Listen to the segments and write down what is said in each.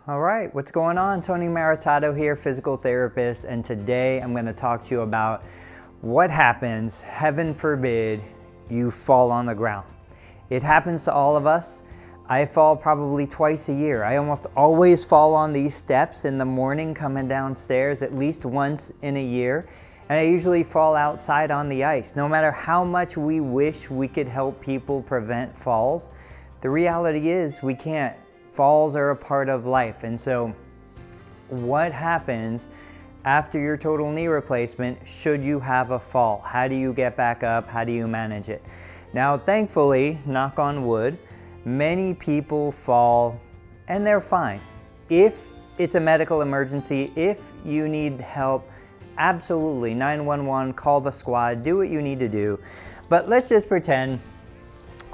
All right, what's going on? Tony Maritato here, physical therapist, and today I'm going to talk to you about what happens, heaven forbid, you fall on the ground. It happens to all of us. I fall probably twice a year. I almost always fall on these steps in the morning coming downstairs at least once in a year, and I usually fall outside on the ice. No matter how much we wish we could help people prevent falls, the reality is we can't. Falls are a part of life. And so what happens after your total knee replacement should you have a fall? How do you get back up? How do you manage it? Now, thankfully, knock on wood, many people fall and they're fine. If it's a medical emergency, if you need help, absolutely, 911, call the squad, do what you need to do. But let's just pretend,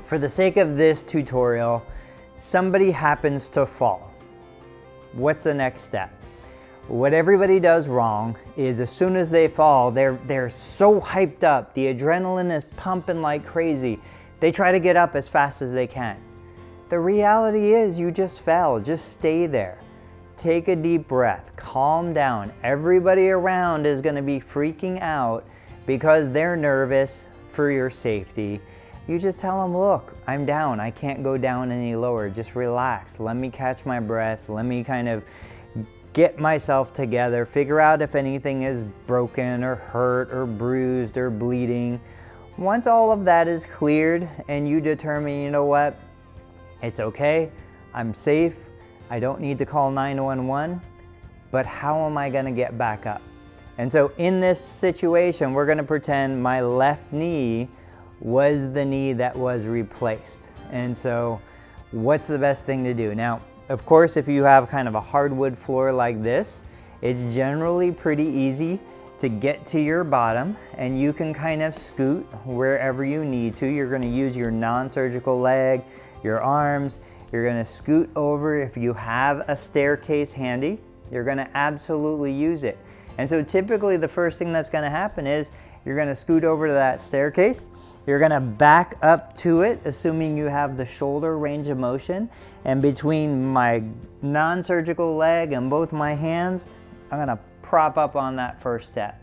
for the sake of this tutorial, somebody happens to fall. What's the next step? What everybody does wrong is as soon as they fall, they're so hyped up, the adrenaline is pumping like crazy, they try to get up as fast as they can. The reality is you just fell, just stay there. Take a deep breath, calm down. Everybody around is going to be freaking out because they're nervous for your safety. You just tell them, look, I'm down. I can't go down any lower. Just relax. Let me catch my breath. Let me kind of get myself together. Figure out if anything is broken or hurt or bruised or bleeding. Once all of that is cleared and you determine, you know what, it's okay. I'm safe. I don't need to call 911. But how am I going to get back up? And so in this situation, we're going to pretend my left knee was the knee that was replaced. And so what's the best thing to do? Now, of course, if you have kind of a hardwood floor like this, it's generally pretty easy to get to your bottom and you can kind of scoot wherever you need to. You're going to use your non-surgical leg, your arms. You're going to scoot over. If you have a staircase handy, you're going to absolutely use it. And so typically the first thing that's going to happen is you're going to scoot over to that staircase. You're going to back up to it, assuming you have the shoulder range of motion. And between my non-surgical leg and both my hands, I'm going to prop up on that first step.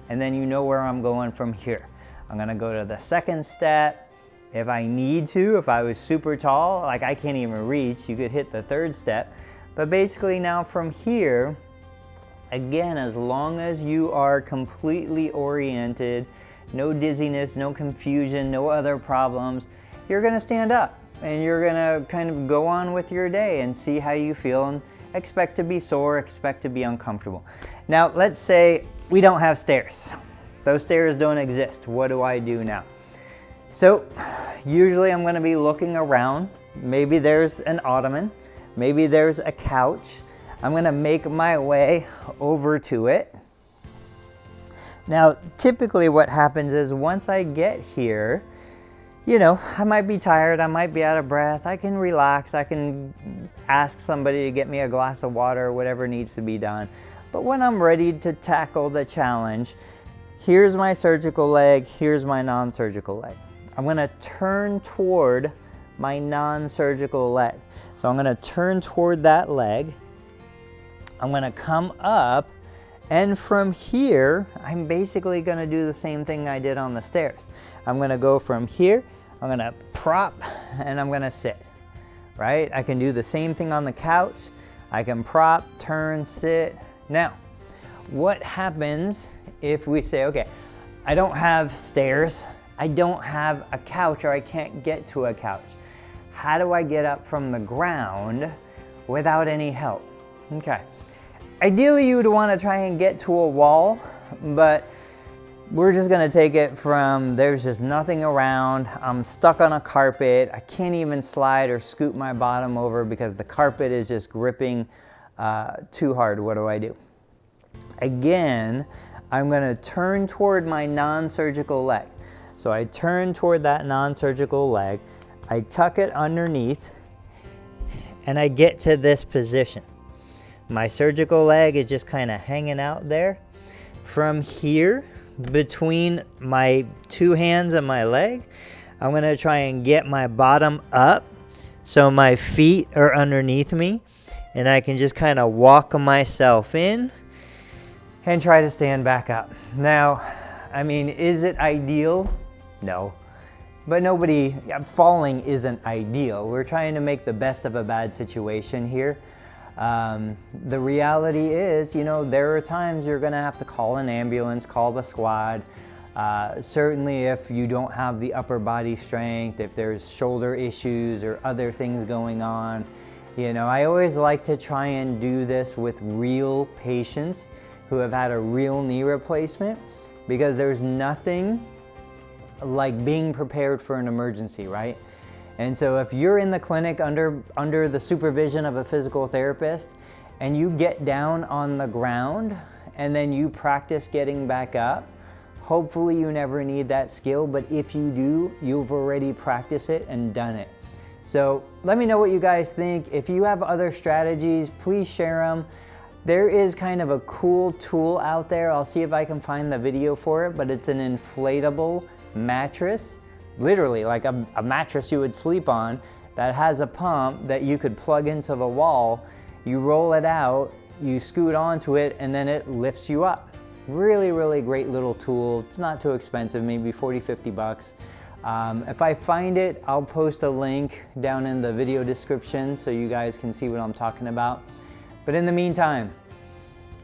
And then you know where I'm going from here. I'm going to go to the second step. If I need to, if I was super tall, like I can't even reach, you could hit the third step. But basically now from here, again, as long as you are completely oriented, no dizziness, no confusion, no other problems, you're going to stand up and you're going to kind of go on with your day and see how you feel and expect to be sore, expect to be uncomfortable. Now, let's say we don't have stairs. Those stairs don't exist. What do I do now? So usually I'm going to be looking around. Maybe there's an ottoman. Maybe there's a couch. I'm going to make my way over to it. Now, typically what happens is once I get here, you know, I might be tired, I might be out of breath, I can relax, I can ask somebody to get me a glass of water or whatever needs to be done. But when I'm ready to tackle the challenge, here's my surgical leg, here's my non-surgical leg. I'm going to turn toward my non-surgical leg. So I'm going to turn toward that leg. I'm going to come up. And from here, I'm basically going to do the same thing I did on the stairs. I'm going to go from here, I'm going to prop, and I'm going to sit, right? I can do the same thing on the couch. I can prop, turn, sit. Now, what happens if we say, okay, I don't have stairs, I don't have a couch, or I can't get to a couch. How do I get up from the ground without any help? Okay. Ideally, you would want to try and get to a wall, but we're just going to take it from there's just nothing around, I'm stuck on a carpet, I can't even slide or scoot my bottom over because the carpet is just gripping too hard. What do I do? Again, I'm going to turn toward my non-surgical leg. So I turn toward that non-surgical leg, I tuck it underneath, and I get to this position. My surgical leg is just kind of hanging out there. From here, between my two hands and my leg, I'm going to try and get my bottom up so my feet are underneath me. and I can just kind of walk myself in and try to stand back up. Now, I mean, is it ideal? No. But falling isn't ideal. We're trying to make the best of a bad situation here. The reality is, there are times you're gonna have to call an ambulance, call the squad. Certainly if you don't have the upper body strength, if there's shoulder issues or other things going on. I always like to try and do this with real patients who have had a real knee replacement, because there's nothing like being prepared for an emergency, right? And so if you're in the clinic under the supervision of a physical therapist and you get down on the ground and then you practice getting back up, hopefully you never need that skill, but if you do, you've already practiced it and done it. So let me know what you guys think. If you have other strategies, please share them. There is kind of a cool tool out there. I'll see if I can find the video for it, but it's an inflatable mattress, literally like a mattress you would sleep on, that has a pump that you could plug into the wall. You roll it out, you scoot onto it, and then it lifts you up. Really, really great little tool. It's not too expensive, maybe 40, 50 bucks. If I find it, I'll post a link down in the video description so you guys can see what I'm talking about. But in the meantime,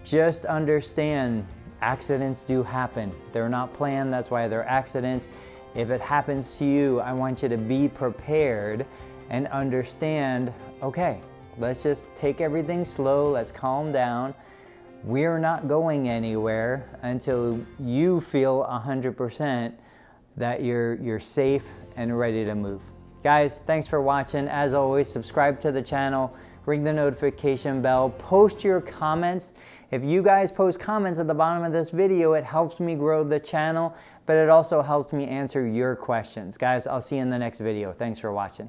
just understand accidents do happen. They're not planned, that's why they're accidents. If it happens to you, I want you to be prepared and understand, okay, let's just take everything slow, let's calm down. We're not going anywhere until you feel 100% that you're safe and ready to move. Guys, thanks for watching. As always, subscribe to the channel, ring the notification bell, post your comments. If you guys post comments at the bottom of this video, it helps me grow the channel, but it also helps me answer your questions. Guys, I'll see you in the next video. Thanks for watching.